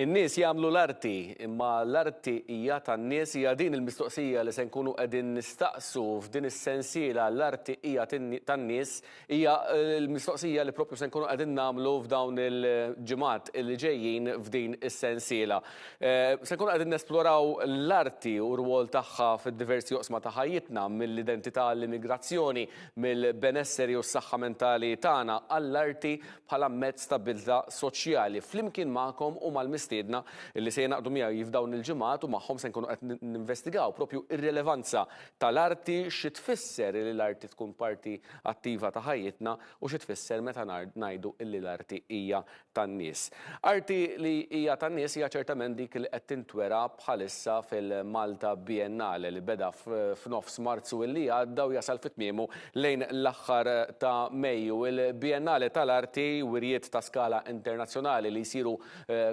In-nies jagħmlu l-arti, imma l-arti hija tan-nies hija din il-mistoqsija li se nkunu qegħdin nistaqsu f'din is-sensiela l-arti hija tan-nies hija l-mistoqsija li proprju se nkunu qegħdin nagħmlu f'dawn il-ġimgħat li ġejjin f'din is-sensiela. Se nkunu qegħdin nesploraw l-arti u r-rwol tagħha fid-diversi oqsma ta' ħajjitna mill-identità l-immigrazzjoni, mill-benesseri u s-saħħa mentali tagħna għall-arti bħala mezz ta' bidla soċjali. Flimkien magħkom u mal-mistiedna illi se jnaqdu miegħi f'dawn il-ġimgħat u magħhom se nkunu qed ninvestigaw propju ir-rilevanza tal-arti xi tfisser li l-arti tkun parti attiva ta' ħajjitna u xi tfisser meta ngħidu li l-arti hija tan-nies. Arti li hija tan-nies hija ċertament dik li qed tintwera bħalissa fil-Malta Biennale li beda f'nofs Marzu illi għadda u jasal fit-tmiemu lejn l-aħħar ta' Mejju. Il-Biennale tal-arti wirjiet ta' skala internazzjonali li jsiru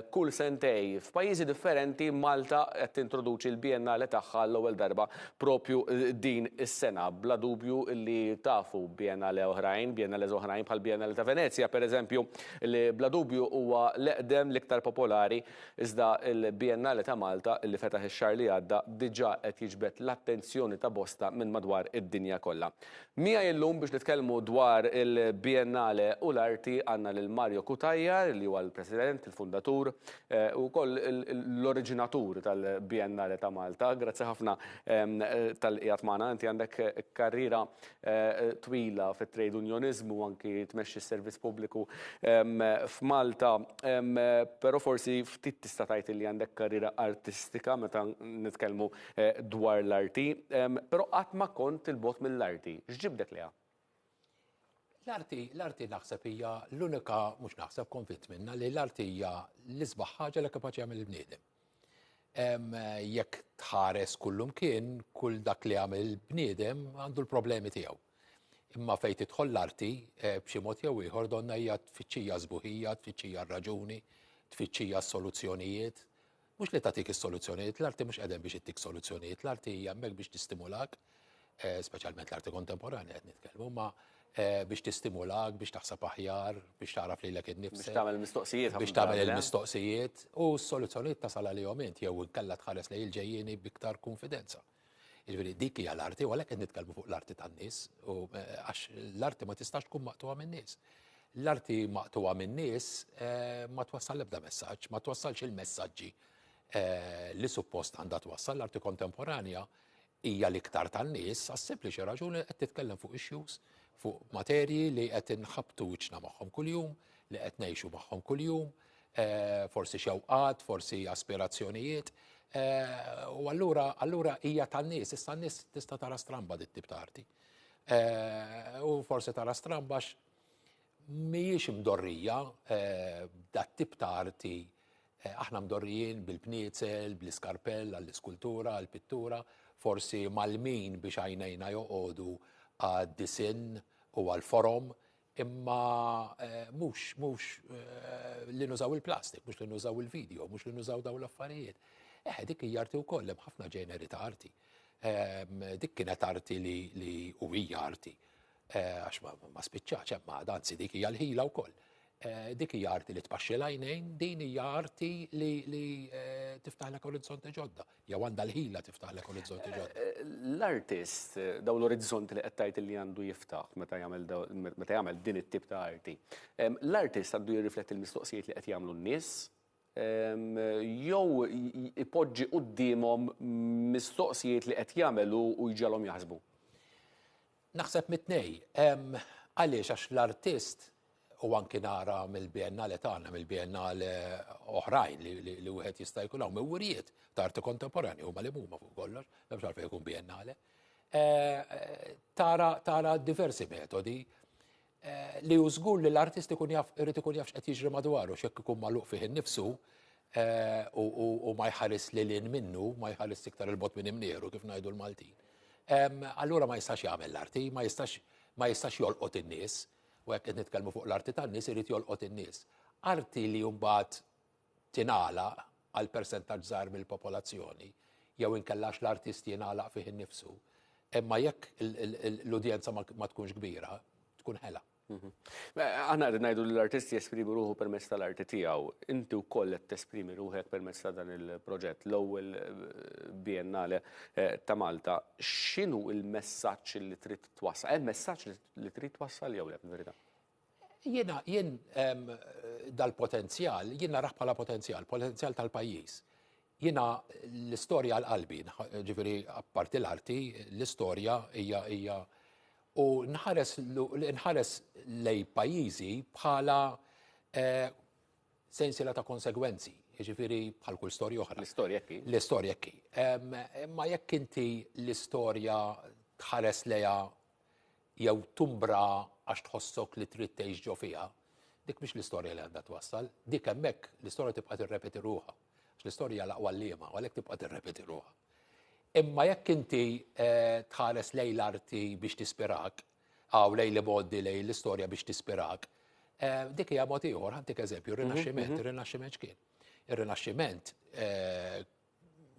kull sentej f'pajjiżi differenti. Malta qed tintroduċi l-Biennale tagħha l-ewwel darba propju din is-sena. Bla dubju li tafu biennale oħrajn bħal Biennale ta' Venezia pereżempju li bla dubju huwa l-eqdem l-iktar popolari iżda l-Biennale ta' Malta li fetaħ ix-xahar li għadda diġà qed jiġbed l-attenzjoni ta' bosta minn madwar id-dinja kollha. Miegħi llum biex nitkellmu dwar il-Biennale u l-arti għandna lil Mario Cutajar li huwa l-President, il-Fundatur u koll l-oriġinatur tal-Biennale ta' Malta. Grazzi ħafna tal-qiegħed magħna. Inti għandek karriera twila fit-trade unionizmu anki tmexxi s-servizz pubbliku f'Malta, però forsi ftit tista' tgħid li għandek karriera artistika meta nitkellmu dwar l-arti, però qatt ma kont il-bogħod mill-arti. X'ġibdek liha? L-arti naħseb hija l-unika mhux naħseb konvint minnha li l-arti hija l-isbaħ ħaġa li kapaċi jagħmel il-bniedem. Jekk tħares kullumkien kull dak li jagħmel il-bniedem għandu l-problemi tiegħu. Imma fejn tidħol l-arti b'xi mod jew ieħor donna hija tfittxija żbuħija, tfittxija r-raġuni, tfittxija s-soluzzjonijiet. Mhux li tagħtik is-soluzzjonijiet, l-arti mhux qiegħda biex ittik soluzzjonijiet, l-arti hija hemmhekk biex tistimulak, speċjalment l-arti kontemporanja qed nitkellmu, ma biex tistimulak, biex taħseb aħjar, biex taraf lilek innifsek. Biex tagħmel mistoqsijiet. Biex tagħmel il-mistoqsijiet u s-soluzzjonijiet tasal għalihom int jew inkella tħares lejn il-ġejjieni b'iktar konfidenza. Jiġifieri dik hija l-arti u għalhekk qed nitkellmu fuq l-arti tan-nies u għax l-arti ma tistax tkun maqtuha min-nies. L-arti maqtuha min-nies ma twassal l-ebda messaġġ, ma twassalx il-messaġġi li suppost għandha twassal. L-arti kontemporanja hija l-iktar tan-nies għas-sempliċi raġuni qed titkellem fuq issues, fuq materji li qed inħabtu wiċċna magħhom kuljum, li qed ngħixu magħhom kuljum, forsi xewqat, forsi aspirazzjonijiet, u allura hija tan-nies, issa n-nies tista' tara stramba dit-tip ta' arti. U forsi tara stramba mhijiex mdorrija dat-tip ta' arti. Aħna mdorrijin bil-bniezel, bl-iskarpell, għall-iskultura, għall-pittura, forsi mal-min biex għajnejna joqogħdu għad-disin u għal-forom, imma mhux li nużaw il-plastik, mhux li nużaw il-video, mhux li nużaw dawn l-affarijiet. Dik hija arti wkoll hemm ħafna ġeneri ta' arti. Dik kienet arti li u hija arti. Għax ma spiċċax hemm anzi dik hija l-ħila wkoll. Dik hija arti li tpaxxi l-għajnejn, din hija arti li tiftaħlek orizzonti ġodda. Jew għandha l-ħila tiftaħlek orizzonti ġodda. L-artist dawn l-orizzonti li qed tgħid li għandu jiftaħ meta jagħmel din it-tip ta' arti. L-artist għandu jirrifletti l-mistoqsijiet li qed jagħmlu n-nies jew ipoġġi qudiemhom mistoqsijiet li qed jagħmlu u jġalhom jaħsbu. Naħseb mit-tnejn. Għaliex għax l-artist u anki nara mill-Biennale tagħna, mill-Biennale oħrajn li wieħed jista' jkun hawn mewwiriet ta' arti kontemporanja huma li huma fuq kollox, m'hemmx għalfejn ikun Biennale. Tara diversi metodi li hu żgur li l-artist irid ikun jaf x'qed jiġri madwaru x'hekk ikun magħluq fih innifsu u ma jħares lilin minnu, ma jħares iktar il-bot minn imnieru kif ngħidu l-Maltin. Allura ma jistax jagħmel l-arti, ma jistax jolqot in-nies. U hekk qed nitkellmu fuq l-arti tan-nies irid jolqot in-nies. Arti li mbagħad tingħalaq għal persentaġġ żgħar mill-popolazzjoni jew inkellax l-artist jingħalaq fih innifsu. Imma jekk l-udjenza ma tkunx kbira, tkun ħela. Aħna għedin ngħidu l-artisti jesprimu ruħu permezz tal-arti tiegħu. Inti wkoll qed tesprimi ruħek permezz ta' dan il-proġett, l-ewwel Biennale ta' Malta. X'inhu l-messaġġ li trid twassal? Hemm messaġġ li trid twassal jew le fil-verità? Jien dal-potenzjal, jien naraħ bħala potenzjal tal-pajjiż. Jiena l-istorja l-qalbi, ġifieri apparti l-arti, l-istorja hija u nħares lej pajjiżi bħala sensiela ta' konsegwenzi, jiġifieri bħal kull storja oħra. L-istorja hekk. L-istorja hekk. Ma jekk inti l-istorja tħares lejha jew tumbra għax tħossok li trid tgħix ġo fiha, dik mhix l-istorja li għandha twassal, dik hemmhekk l-istorja tibqa' tirrepeti ruħha. L-istorja l-aqwa liema, għalhekk tibqa' tirrepeti ruħha. Imma jekk inti tħares lej l-arti biex tispirak, għaw lej li boddi lej l-istorja biex tispirak, dik hija mod ieħor, ħantik eżempju, ir-Rinaxximent x'kien. Ir-Rinaxximent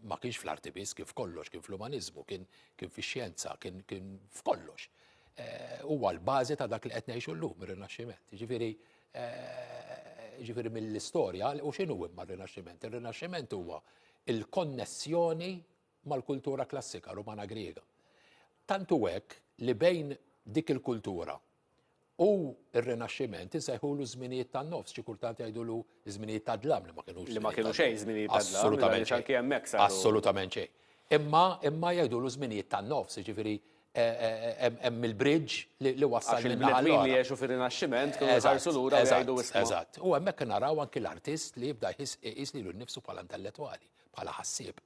ma kienx fl-arti biss, kif kollox, kien fl-umaniżmu, kien fix-xjenza, kien f'kollox. Huwa l-bażi ta' dak li qed ngħixu llum ir-Rinaxximent. Ġifieri mill-istorja, u x'inhu imma r-Rinaxximent? Ir-Rinaxximent huwa il-konnessjoni mal-kultura klassika Rumana Griega. Tantu hekk li bejn dik il-kultura u r-Rinaxximent insejħulu żminijiet tan-nofs, xi kultant jgħidulu żminijiet ta' dlam li ma kinux. Li ma kienu xejn żminijiet ta' dlam. Assolutament anke hemmhekk saru. Assolutament xejn. Imma jgħidulu żminijiet tan-nofs, jiġifieri hemm il-bridge li wassal il-bnedmin li jgħixu fir-Rinaxximent kienu jħarsu lura jgħidu isma'. Eżatt. U hemmhekk naraw anke l-artist li jibda jqis lilu nnifsu bħala intellettwali, bħala ħassieb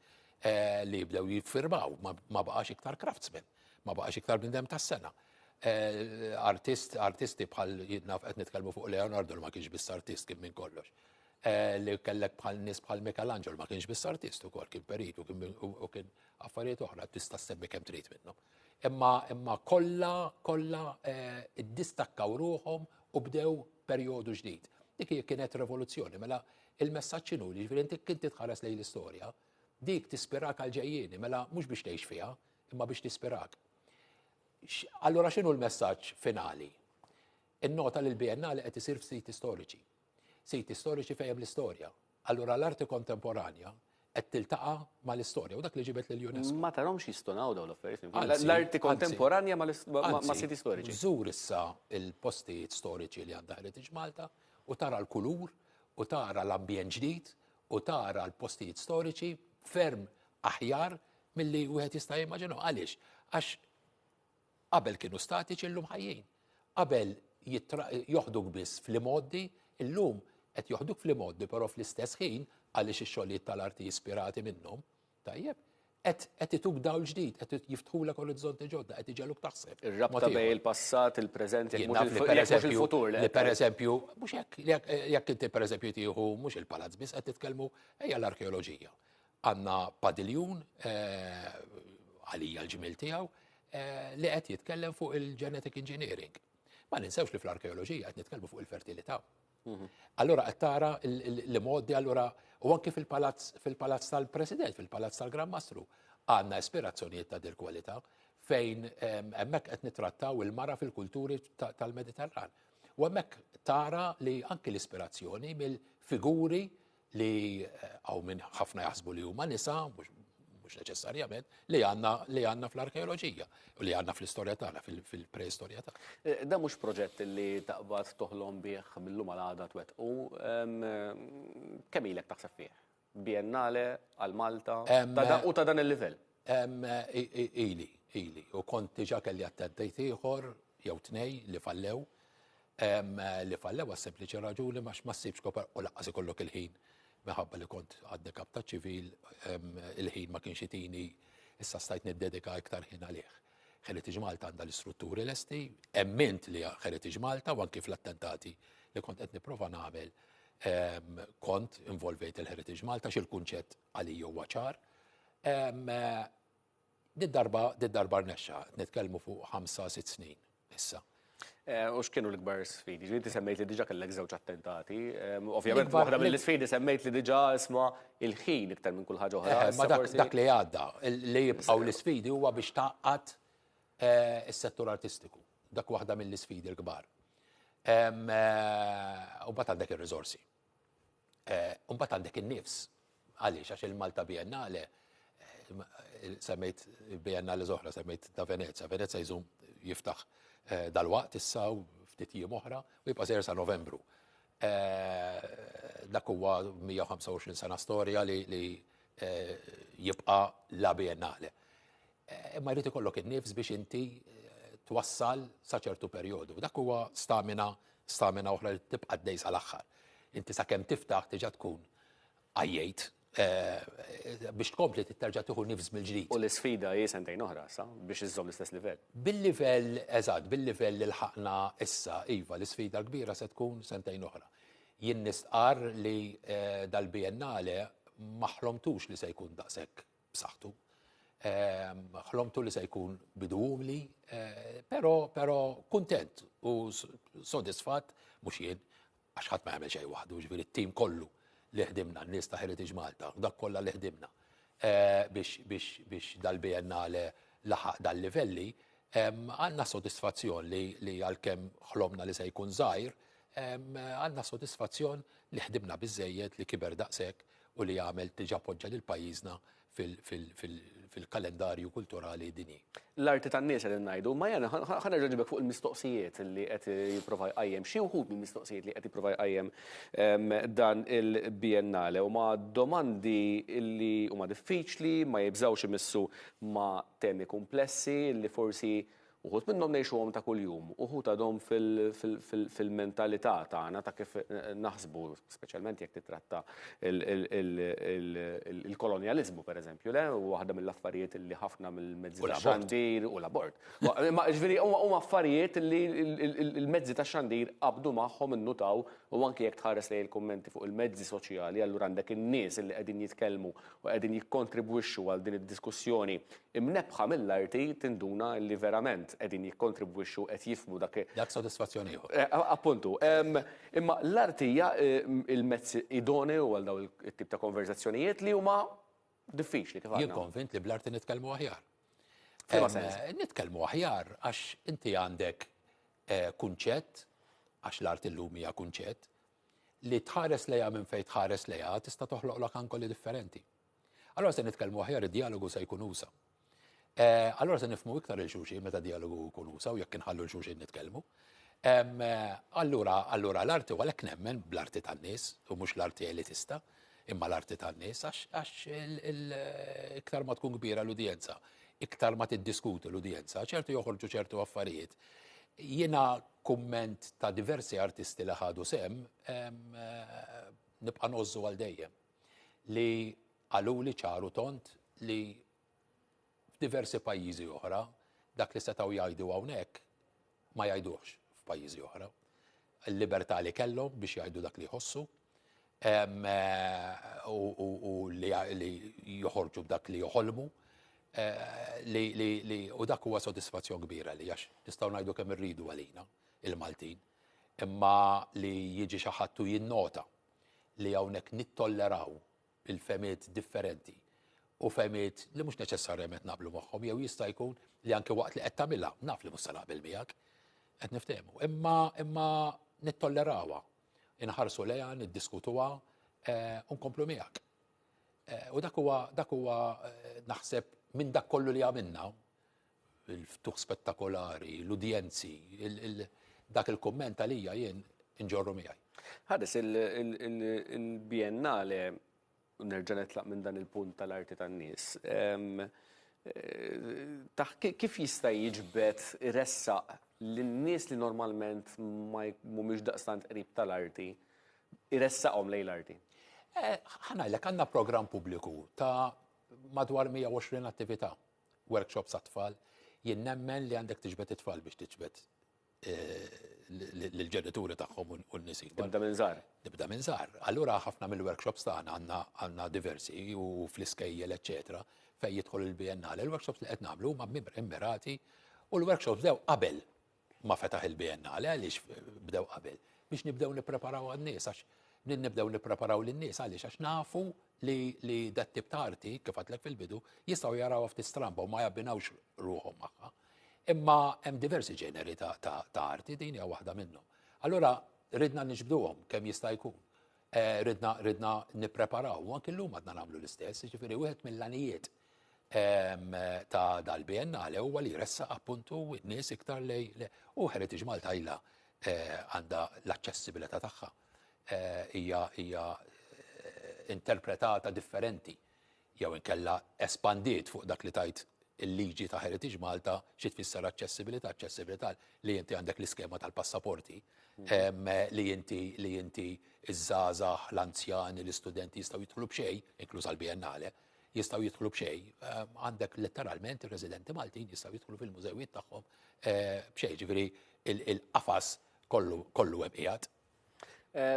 li jibdew jiffirmaw, ma baqax iktar craftsmen, ma baqax iktar bnedem tas-sena. Artisti bħal jidnaf qed nitkellmu fuq Leonardo ma kienx biss artist kien minn kollox. Li kellek bħal nies bħal Michelangelo ma kienx biss artist ukoll, kien perit u kien affarijiet oħra tista' semmi kemm trid minnhom. Imma kollha iddistakkaw ruhom u bdew perjodu ġdid. Dik kienet rivoluzzjoni, mela il-messaġġ inhu li ġifieri inti tħares lejn l-istorja, dik tispirak għal ġejjieni, mela mhux biex tgħix fiha, imma biex tispirak. Allura x'inhu l-messaġġ finali? In-nota li l-Biennale qed isir f'siti storiċi. Siti storiċi fejn hemm l-istorja. Allura l-arti kontemporanja qed tiltaqa' mal-istorja u dak li ġibet lill-UNESCO. Ma tarhomx jistonaw dawn l-affarijiet. L-arti kontemporanja ma' siti storiċi. Żur issa il-postijiet storiċi li għandha Heritage Malta u tara l-kulur u tara l-ambjent ġdid u tara l-postijiet storiċi ferm aħjar milli wieħed jista' jimmaġinaw. Għaliex? Għax qabel kienu statiċi llum ħajjin. Qabel joħduk biss fl-modi, illum qed joħduk fl-modi però fl-istess ħin għaliex ix-xogħlijiet tal-arti ispirati minnhom, tajjeb, qed ituk dawl ġdid, qed jiftħulek orizzonti ġodda, qed iġeluk taħseb. Ir-rabta bejn il-passat, il-preżent, mhux il-futur. Li pereżempju, mhux jekk inti pereżempju tieħu mhux il-palazz biss qed titkellmu ejja l-arkeoloġija. Għandna padiljun għalija l-ġimil tiegħu li qed jitkellem fuq il-genetic engineering. Ma ninsewx li fl-arkeoloġija qed nitkellmu fuq il-fertilità. Allura qed tara l-modi allura u anke fil-palazz tal-President, fil-palazz tal-Gran Mastru, għandna ispirazzjonijiet ta' dil kwalità fejn hemmhekk qed nittrattaw il-mara fil-kulturi tal-Mediterran. U hemmhekk tara li anke l-ispirazzjoni mill-figuri li għaw minn ħafna jaħsbu li huma nisa, mhux neċessarjament, li għandna fl-arkeoloġija u li għandna fl-istorja tagħna, fil-preistorja tagħna. Da mhux proġett li taqbad toħlom bih millum għal-għada twettqu, kemm ilek taħseb fih? Biennale għal Malta u ta' dan il-livell? Ili. U kont diġà kelli attendejt ieħor jew tnej li fallew għas sempliċi raġuni ma ssibx kopar u laqqas ikollok il-ħin. Meħabba li kont għadde kapta ċivil, il-ħin ma kienx itini, issa stajt niddedika iktar ħin għalih. Heritage Malta għandha l-istrutturi lesti, emmint li Heritage Malta u anki fl-attentati li kont qed nipprova nagħmel kont involvejt il-Heritage Malta x'il-kunċett għalija huwa ċar. Did-darba rnexxa, nitkellmu fuq 5-6 snin issa. U x'kienu l-ikbar sfidi? Inti semmejt li diġà kellek żewġ attentati. Ovvjament waħda mill-isfidi semmejt li diġà isma' il-ħin iktar minn kull ħaġa oħra. Ma dak li għadda, li jibqgħu l-isfidi huwa biex taqqat is-settur artistiku. Dak waħda mill-isfidi l-kbar. U bat għandek ir-riżorsi. U bat għandek in-nifs. Għaliex għax il-Malta Biennale semmejt Biennale oħra, semmejt ta' Venezia. Venezia jżum jiftaħ dal-waqt issa u ftit jiem oħra u jibqa' sejr sa' Novembru. Dak huwa 125 sena storja li jibqa' la Biennale. Imma jrid ikollok in-nifs biex inti twassal sa ċertu perjodu. Dak huwa stamina oħra li tibqa' dej sal-aħħar. Inti sakemm tiftaħ tiġa tkun għajjejt biex tkompli terġa' tieħu nifs mill-ġdid. U l-isfida hi sentejn oħra sa biex iżżomm l-istess livell. Bil-livell eżatt, bil-livell li lħaqna issa iva l-isfida kbira se tkun sentejn oħra. Jien nistqar li dal-Biennale ma ħlomtux li se jkun daqshekk b'saħħtu. Ħlomtu li se jkun bidumli, però kuntent u sodisfatt mhux jien għax ħadd ma jagħmel xejn waħdu, ġifieri t-tim kollu li ħdimna, n-nies ta' Heritage Malta, dak kollha li ħdimna biex dal-Biennale laħaq dal-livelli, għandna sodisfazzjon li għalkemm ħlomna li se jkun żgħir, għandna sodisfazzjon li ħdimna biżżejjed li kiber daqshekk u li għamel tiġi appoġġja lil pajjiżna fil-kalendarju kulturali dinji. L-arti tan-nies qed ngħidu, ma jana ħana ġibek fuq il-mistoqsijiet li qed jipprova jqajjem xi wħud mill-mistoqsijiet li qed jipprova jqajjem dan il-Biennale huma domandi li huma diffiċli, ma jibżgħux imissu ma' temi komplessi li forsi uħud minnhom ngħixuhom ta' kuljum, uħud għadhom fil-mentalità tagħna ta' kif naħsbu, speċjalment jekk titratta il-kolonjaliżmu pereżempju, le waħda mill-affarijiet li ħafna mill-mezzi tax-xandir u l-abort. Ma ġifieri huma affarijiet li l-mezzi tax-xandir qabdu magħhom innutaw u anke jekk tħares lejn il-kummenti fuq il-mezzi soċjali, allura għandek in-nies li qegħdin jitkellmu u qegħdin jikkontribwixxu għal din id-diskussjoni imnebħa mill-arti tinduna li verament qegħdin jikkontribwixxu qed jifhmu dak. Dak sodisfazzjoni ieħor. Appuntu. Imma l-arti hija il-mezz idoneu għal dawn it-tip ta' konverzazzjonijiet li huma diffiċli kif Jien konvint li bl-arti nitkellmu aħjar. Nitkellmu aħjar għax inti għandek kunċett, għax l-arti llum hija kunċett, li tħares lejha minn fejn tħares lejha tista' toħloqlok ankolli differenti. Allora se nitkellmu aħjar id-dialogu se jkun usa. Allora se nifhmu iktar il-xulxin meta dialogu jkun usa u jekk inħallu l-xulxin nitkellmu. Allura l-arti għalhekk nemmen bl-arti tan-nies u mhux l-arti elitista, imma l-arti tan-nies għax iktar ma tkun kbira l-udjenza, iktar ma tiddiskuti l-udjenza, ċertu joħorġu ċertu affarijiet. Jiena kumment ta' diversi artisti li ħadu sem nibqa' nożżu għal dejjem li għaluli ċaru tont li f'diversi pajjiżi oħra dak li setgħu jgħidu hawnhekk ma jgħiduhx f'pajjiżi oħra. Il-libertà li kellhom biex jgħidu dak li jħossu u li joħorġu b'dak li joħolmu u dak huwa sodisfazzjon kbira li għax nistgħu ngħidu kemm irridu għalina il-Maltin, imma li jiġi xi ħadd u jinnota li hawnhekk nittolleraw il-femiet differenti u femiet li mhux neċessarjament naqblu magħhom jew jista' jkun li anke waqt li qed tagħmilha naf li mhux se naqbel miegħek qed niftehmu. Imma nittollerawha, inħarsu lejha, niddiskutuha u nkomplu miegħek. U dak huwa naħseb minn dak kollu li għamilna, il-ftuħ spettakolari, l-udjenzi, dak il-komment għalija jien inġorru miegħi. Ħades il-Biennale nerġa' nitlaq minn dan il-punt tal-arti tan-nies. Kif jista' jiġbed iressaq lin-nies li normalment mhumiex daqstant qrib tal-arti, iressaqhom lejn l-arti? Ħanajlek għandna programm pubbliku ta' madwar 120 attività, workshops għat-tfal, jien nemmen li għandek tiġbed it-tfal biex tiġbed l-ġenituri tagħhom u n-nies. Tibda minn żgħar. Nibda minn żgħar. Allura ħafna mill-workshops tagħna għandna diversi u fl-iskejjel eċetera fejn jidħol il-Biennale. Il-workshops li qed nagħmlu huma immirati u l-workshops bdew qabel ma fetaħ il-Biennale għaliex bdew qabel biex nibdew nippreparaw għan-nies għax nibdew nippreparaw lin-nies għaliex għax nafu li dat tip ta' arti kif għadlek fil-bidu jistgħu jaraw ftit stramba u ma jabbinawx ruħhom magħha. Imma hemm diversi ġeneri ta' arti din hija waħda minnhom. Allora ridna niġbduhom kemm jista' jkun. Ridna nippreparaw, u anke llum għadna nagħmlu l-istess, ġifieri wieħed mill-għanijiet ta' dal-biennale huwa li jressaq appuntu n-nies iktar u Heritage Malta ilha għandha l-aċċessibilità tagħha hija interpretata differenti jew inkella espandiet fuq dak li tajt il-liġi ta' Heritage Malta xi tfisser aċċessibilità li inti għandek l-iskema tal-passaporti li inti iż-żgħażagħ, l-anzjani, l-istudenti jistgħu jidħlu b'xejn, inkluż għall-biennale, jistgħu jidħlu b'xejn. Għandek letteralment ir-residenti Maltin jistgħu jidħlu fil-mużewijiet tagħhom b'xejn, ġifieri il-qafas kollu hemm qiegħed.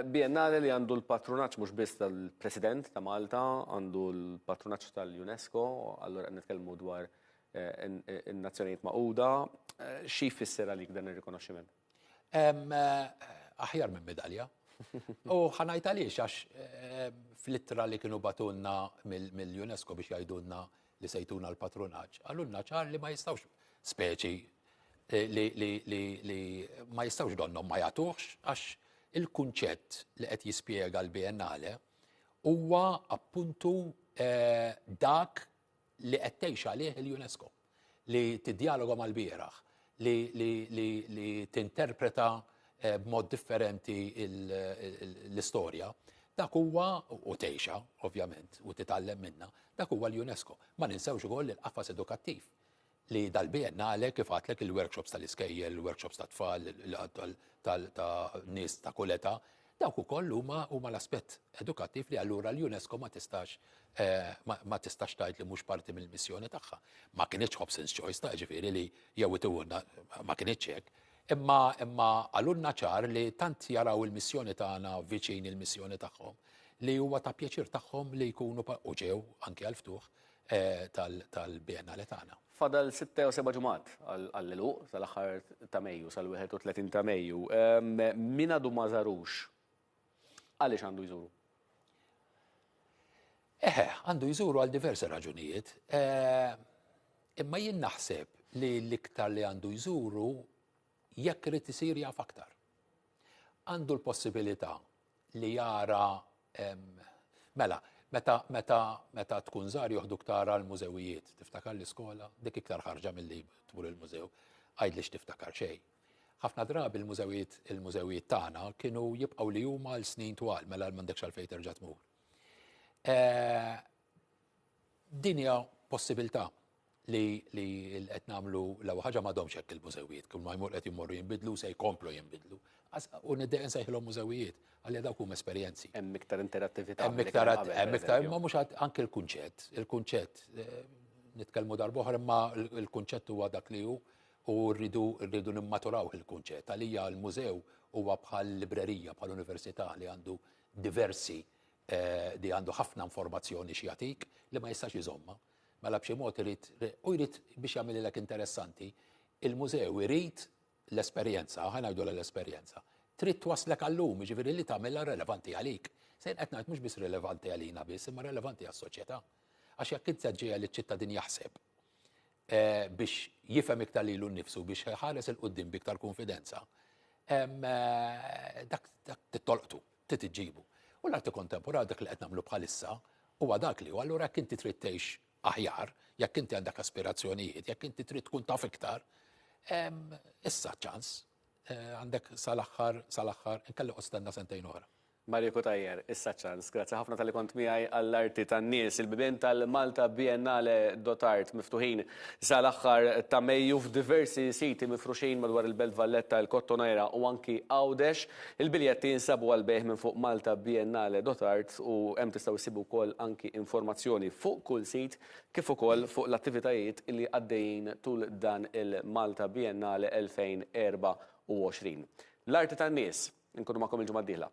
Biennale li għandu l-patronaġġ mhux biss tal-President ta' Malta, għandu l-patronaġġ tal-UNESCO, allura qed nitkellmu dwar in-Nazzjonijiet Magħquda. Xi jfisser għalik dan ir-rikonoxximent? Aħjar minn medalja. U ħanajt għaliex għax fl-ittra li kienu batunna mill-UNESCO biex jgħidulna li sejtuna l-patronaġġ, għallunna ċar li ma jistawx speċi li ma jistawx donnom ma jagħtuhx għax il-kunċett li qed jispjega l-biennale huwa appuntu dak li qed tgħix għalih il-UNESCO li tiddialoga mal-bieraħ, li tinterpreta b'mod differenti l-istorja. Dak huwa u tgħixha, ovvjament, u titgħallem minnha, dak huwa l-UNESCO. Ma ninsewx ukoll il-qafas edukattiv li dal-biennale kif għatlek il-workshops tal-iskejjel, il-workshops ta' tfal, ta' nies ta' kull età, dawk ukoll huma l-aspett edukattiv li allura l-UNESCO ma tistax tgħid li mhux parti mill-missjoni tagħha. Ma kienx Hobson's choice ta' ġifieri li jew ituwna ma kienx hekk. Imma għalunna ċar li tant jaraw il-missjoni tagħna viċin il-missjoni tagħhom li huwa ta' pjaċir tagħhom li jkunu u ġew anke għal-ftuħ tal-biennale tagħna. Fadal 6 u 7 ġimgħat għall-għeluq sal-aħħar ta' Mejju, sal-31 ta' Mejju. Min għadu ma żarux, għaliex għandu jżuru? Għandu jżuru għal diversi raġunijiet. Imma jien naħseb li l-iktar li għandu jżuru jekk irid isir jaf aktar. Għandu l-possibilità li jara mela, meta tkun żar joħduk tara l-mużewijiet, tiftakar l-iskola, dik iktar ħarġa milli tmur il-mużew, għajdlix tiftakar xejn. Ħafna drabi il-mużewijiet tagħna kienu jibqgħu li huma l-snin twal mela m'għandekx għalfejn terġa' tmur. Din hija possibilità li qed nagħmlu l-ewwel ħaġa m'għadhomx hekk il-mużewijiet, kull ma jmur qed jmorru jinbidlu se jkomplu jinbidlu. U nibdew nsejħilhom mużewijiet għalli dawk huma esperjenzi. Hemm iktar interattività. Hemm iktar imma mhux anke l-kunċett. Il-kunċett nitkellmu darb'oħra imma l-kunċett huwa dak li hu u rridu nimmaturaw il-kunċett. Għalija l-mużew huwa bħal librerija bħal università li għandu diversi li għandu ħafna informazzjoni xi jagħtik li ma jistax iżomma. Mela b'xi mod irid biex jagħmililek interessanti, il-mużew irid l-esperjenza, ħanajdu l-esperjenza. Trid twaslek għallum, jiġifieri li tagħmilha relevanti għalik. Sejn qed ngħid mhux biss relevanti għalina biss, imma relevanti għas-soċjetà. Għax jekk inti ġejja li ċ-ċittadin jaħseb biex jifhem iktar lilu nnifsu biex ħares il-qudiem biktar konfidenza, dak titolqtu, titġibu. U l-arti kontemporan dak li qed nagħmlu bħalissa huwa dak li hu allura jekk inti trid tgħix aħjar, jekk inti għandek aspirazzjonijiet, jekk inti trid tkun taf iktar, issa ċans għandek sal-aħħar inkelli ostenna sentejn oħra. Mariko Tajjer, issa ċans. Grazzi ħafna tal-li kont miegħi għall-arti tan-nies. Il-bibien tal-Malta Biennale Dotart miftuħin sal-aħħar ta' Mejju f'diversi siti mifruxin madwar il-Belt Valletta, il-Kottonera u anki Għawdex. Il-biljetti jinsabu għal-beħ minn fuq Malta Biennale Dotart u hemm tistgħu jsibu wkoll anki informazzjoni fuq kull sit kif ukoll fuq l-attivitajiet li għaddejjin tul dan il-Malta Biennale 2024. L-arti tan-nies, inkunu magħkom il-ġimgħa d-dieħla.